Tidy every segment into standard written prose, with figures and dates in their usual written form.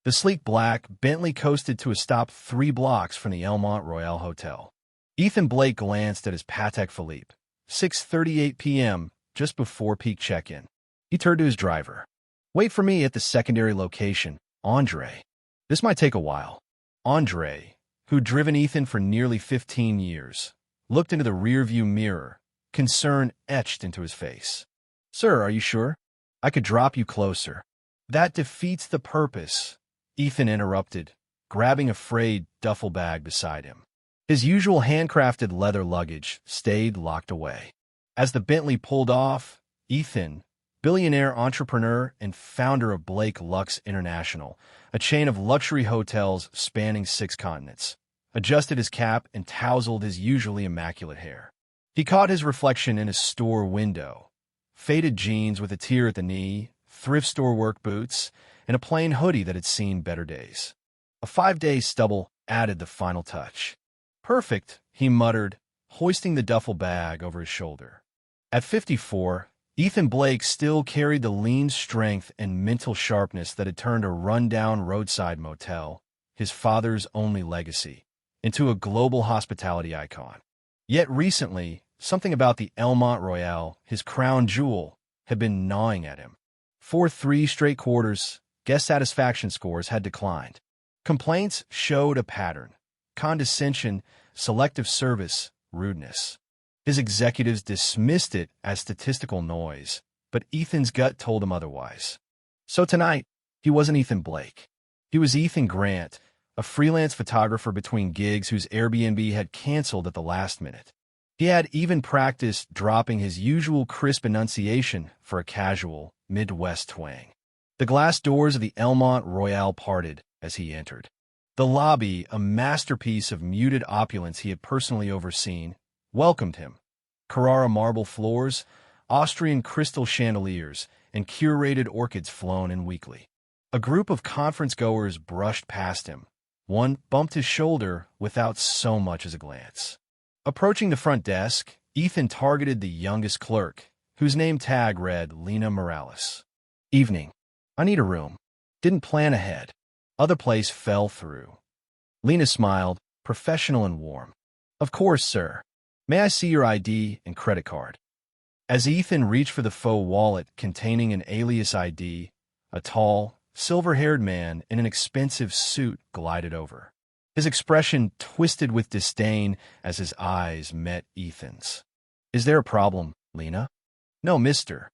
The sleek black Bentley coasted to a stop 3 blocks from the Elmont Royale Hotel. Ethan Blake glanced at his Patek Philippe. 6:38 p.m., just before peak check-in. He turned to his driver. "Wait for me at the secondary location, Andre. This might take a while." Andre, who'd driven Ethan for nearly 15 years, looked into the rearview mirror, concern etched into his face. "Sir, are you sure? I could drop you closer." "That defeats the purpose," Ethan interrupted, grabbing a frayed duffel bag beside him. His usual handcrafted leather luggage stayed locked away. As the Bentley pulled off, Ethan, billionaire entrepreneur and founder of Blake Lux International, a chain of luxury hotels spanning 6 continents, adjusted his cap and tousled his usually immaculate hair. He caught his reflection in a store window. Faded jeans with a tear at the knee, thrift store work boots, and a plain hoodie that had seen better days. A 5-day stubble added the final touch. "Perfect," he muttered, hoisting the duffel bag over his shoulder. At 54, Ethan Blake still carried the lean strength and mental sharpness that had turned a run-down roadside motel, his father's only legacy, into a global hospitality icon. Yet recently, something about the Elmont Royale, his crown jewel, had been gnawing at him. For 3 straight quarters, guest satisfaction scores had declined. Complaints showed a pattern: condescension, selective service, rudeness. His executives dismissed it as statistical noise, but Ethan's gut told him otherwise. So tonight, he wasn't Ethan Blake. He was Ethan Grant, a freelance photographer between gigs whose Airbnb had canceled at the last minute. He had even practiced dropping his usual crisp enunciation for a casual, Midwest twang. The glass doors of the Elmont Royale parted as he entered. The lobby, a masterpiece of muted opulence he had personally overseen, welcomed him. Carrara marble floors, Austrian crystal chandeliers, and curated orchids flown in weekly. A group of conference-goers brushed past him. One bumped his shoulder without so much as a glance. Approaching the front desk, Ethan targeted the youngest clerk, whose name tag read Lena Morales. "Evening. I need a room. Didn't plan ahead. Other place fell through." Lena smiled, professional and warm. "Of course, sir. May I see your ID and credit card?" As Ethan reached for the faux wallet containing an alias ID, a tall, silver-haired man in an expensive suit glided over. His expression twisted with disdain as his eyes met Ethan's. "Is there a problem, Lena?" "No, Mr.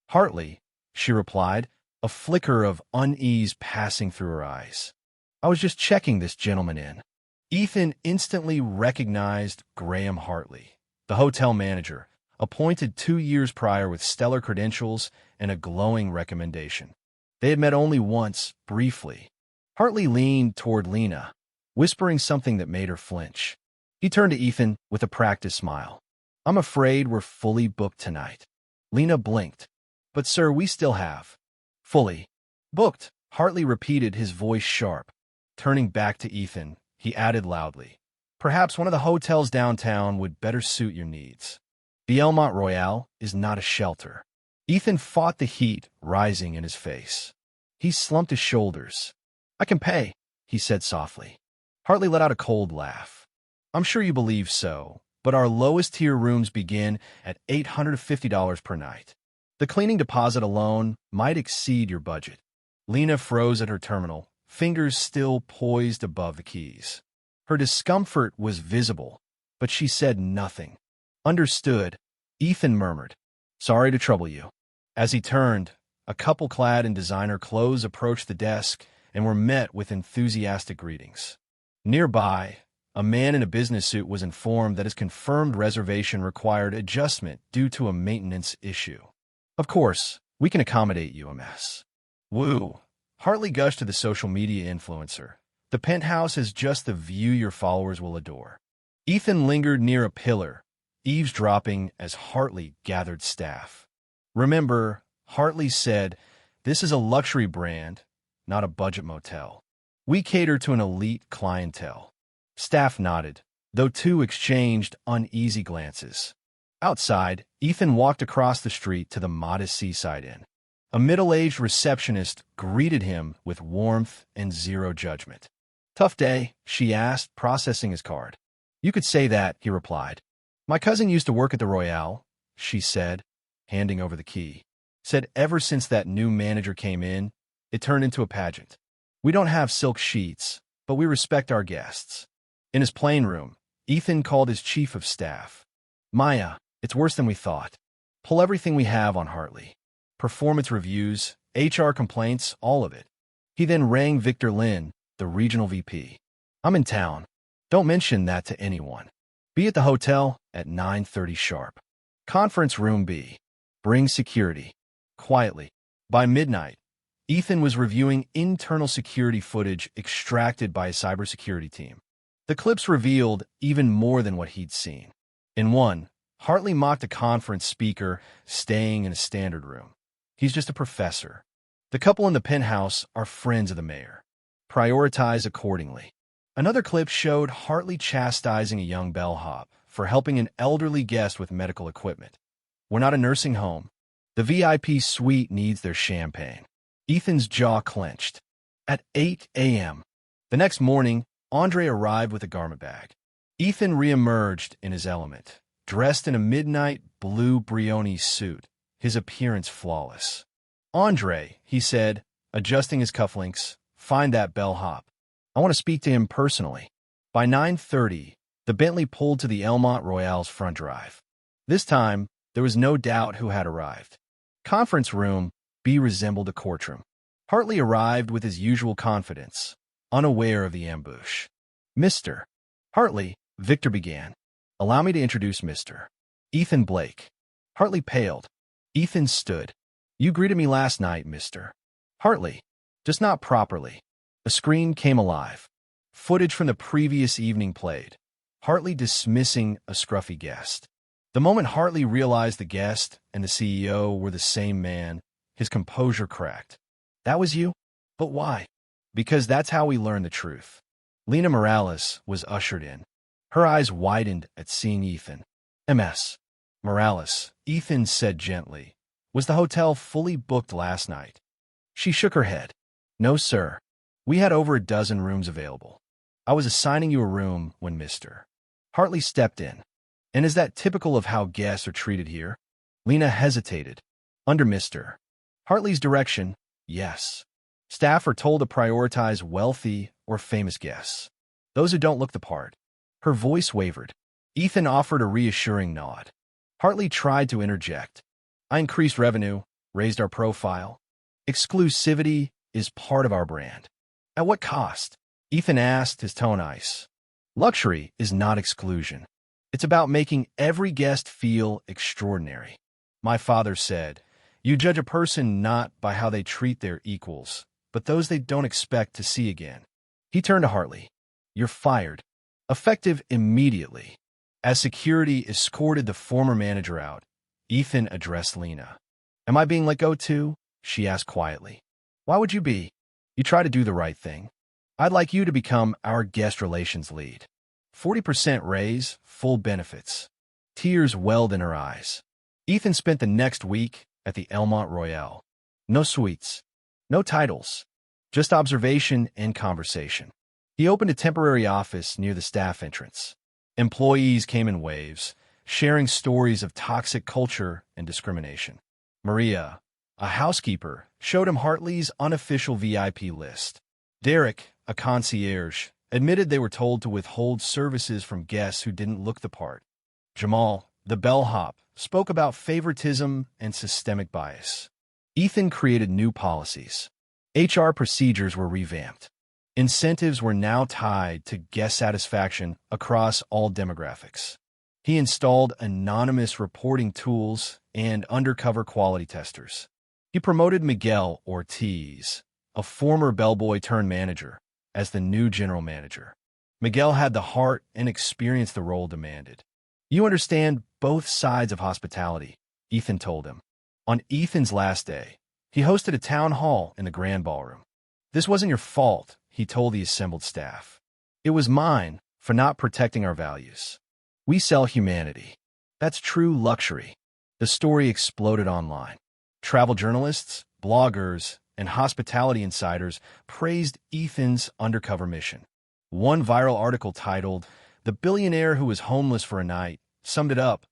Hartley," she replied, a flicker of unease passing through her eyes. "I was just checking this gentleman in." Ethan instantly recognized Graham Hartley, the hotel manager, appointed 2 years prior with stellar credentials and a glowing recommendation. They had met only once, briefly. Hartley leaned toward Lena, whispering something that made her flinch. He turned to Ethan with a practiced smile. "I'm afraid we're fully booked tonight." Lena blinked. "But sir, we still have." "Fully booked," Hartley repeated, his voice sharp. Turning back to Ethan, he added loudly, "Perhaps one of the hotels downtown would better suit your needs. The Elmont Royale is not a shelter." Ethan fought the heat rising in his face. He slumped his shoulders. "I can pay," he said softly. Hartley let out a cold laugh. "I'm sure you believe so, but our lowest tier rooms begin at $850 per night. The cleaning deposit alone might exceed your budget." Lena froze at her terminal, fingers still poised above the keys. Her discomfort was visible, but she said nothing. "Understood," Ethan murmured. "Sorry to trouble you." As he turned, a couple clad in designer clothes approached the desk and were met with enthusiastic greetings. Nearby, a man in a business suit was informed that his confirmed reservation required adjustment due to a maintenance issue. "Of course, we can accommodate you, MS." "Woo," Hartley gushed to the social media influencer. "The penthouse has just the view your followers will adore." Ethan lingered near a pillar, eavesdropping as Hartley gathered staff. "Remember," Hartley said, "this is a luxury brand, not a budget motel. We cater to an elite clientele." Staff nodded, though 2 exchanged uneasy glances. Outside, Ethan walked across the street to the modest seaside inn. A middle-aged receptionist greeted him with warmth and zero judgment. "Tough day?" she asked, processing his card. "You could say that," he replied. "My cousin used to work at the Royale," she said, handing over the key. Said ever since that new manager came in, it turned into a pageant. "We don't have silk sheets, but we respect our guests." In his plane room, Ethan called his chief of staff. "Maya, it's worse than we thought. Pull everything we have on Hartley. Performance reviews, HR complaints, all of it." He then rang Victor Lin, the regional VP. "I'm in town. Don't mention that to anyone. Be at the hotel at 9:30 sharp. Conference room B. Bring security." Quietly. By midnight, Ethan was reviewing internal security footage extracted by a cybersecurity team. The clips revealed even more than what he'd seen. In one, Hartley mocked a conference speaker staying in a standard room. "He's just a professor. The couple in the penthouse are friends of the mayor. Prioritize accordingly." Another clip showed Hartley chastising a young bellhop for helping an elderly guest with medical equipment. "We're not a nursing home. The VIP suite needs their champagne." Ethan's jaw clenched. At 8 a.m. the next morning, Andre arrived with a garment bag. Ethan reemerged in his element, dressed in a midnight blue Brioni suit, his appearance flawless. "Andre," he said, adjusting his cufflinks, "find that bellhop. I want to speak to him personally." By 9:30, the Bentley pulled to the Elmont Royale's front drive. This time, there was no doubt who had arrived. Conference room B resembled a courtroom. Hartley arrived with his usual confidence, unaware of the ambush. "Mr. Hartley," Victor began. "Allow me to introduce Mr. Ethan Blake." Hartley paled. Ethan stood. "You greeted me last night, Mr. Hartley. Just not properly." A screen came alive. Footage from the previous evening played. Hartley dismissing a scruffy guest. The moment Hartley realized the guest and the CEO were the same man, his composure cracked. "That was you? But why?" "Because that's how we learn the truth." Lena Morales was ushered in. Her eyes widened at seeing Ethan. "Ms. Morales," Ethan said gently, "was the hotel fully booked last night?" She shook her head. "No, sir. We had over a dozen rooms available. I was assigning you a room when Mr. Hartley stepped in." "And is that typical of how guests are treated here?" Lena hesitated. "Under Mr. Hartley's direction, yes. Staff are told to prioritize wealthy or famous guests, those who don't look the part." Her voice wavered. Ethan offered a reassuring nod. Hartley tried to interject. "I increased revenue, raised our profile. Exclusivity is part of our brand." "At what cost?" Ethan asked, his tone ice. "Luxury is not exclusion. It's about making every guest feel extraordinary. My father said, you judge a person not by how they treat their equals, but those they don't expect to see again." He turned to Hartley. "You're fired. Effective immediately." As security escorted the former manager out, Ethan addressed Lena. "Am I being let go too?" she asked quietly. "Why would you be? You try to do the right thing. I'd like you to become our guest relations lead. 40% raise, full benefits." Tears welled in her eyes. Ethan spent the next week at the Elmont Royale. No suites, no titles, just observation and conversation. He opened a temporary office near the staff entrance. Employees came in waves, sharing stories of toxic culture and discrimination. Maria, a housekeeper, showed him Hartley's unofficial VIP list. Derek, a concierge, admitted they were told to withhold services from guests who didn't look the part. Jamal, the bellhop, spoke about favoritism and systemic bias. Ethan created new policies. HR procedures were revamped. Incentives were now tied to guest satisfaction across all demographics. He installed anonymous reporting tools and undercover quality testers. He promoted Miguel Ortiz, a former bellboy turned manager, as the new general manager. Miguel had the heart and experience the role demanded. "You understand both sides of hospitality," Ethan told him. On Ethan's last day, he hosted a town hall in the grand ballroom. "This wasn't your fault," he told the assembled staff. "It was mine for not protecting our values. We sell humanity. That's true luxury." The story exploded online. Travel journalists, bloggers, and hospitality insiders praised Ethan's undercover mission. One viral article titled, "The Billionaire Who Was Homeless for a Night," summed it up.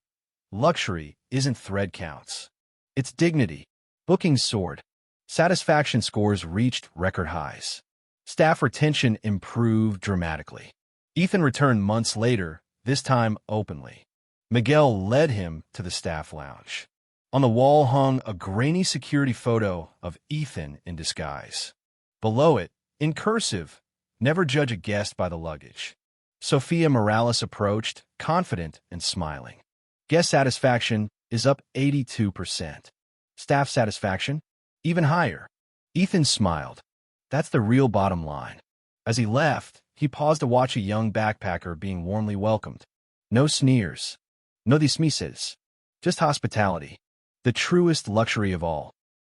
Luxury isn't thread counts. It's dignity. Bookings soared. Satisfaction scores reached record highs. Staff retention improved dramatically. Ethan returned months later, this time openly. Miguel led him to the staff lounge. On the wall hung a grainy security photo of Ethan in disguise. Below it, in cursive, "Never judge a guest by the luggage." Sofia Morales approached, confident and smiling. Guest satisfaction is up 82%. Staff satisfaction? Even higher. Ethan smiled. That's the real bottom line. As he left, he paused to watch a young backpacker being warmly welcomed. No sneers. No dismisses. Just hospitality. The truest luxury of all.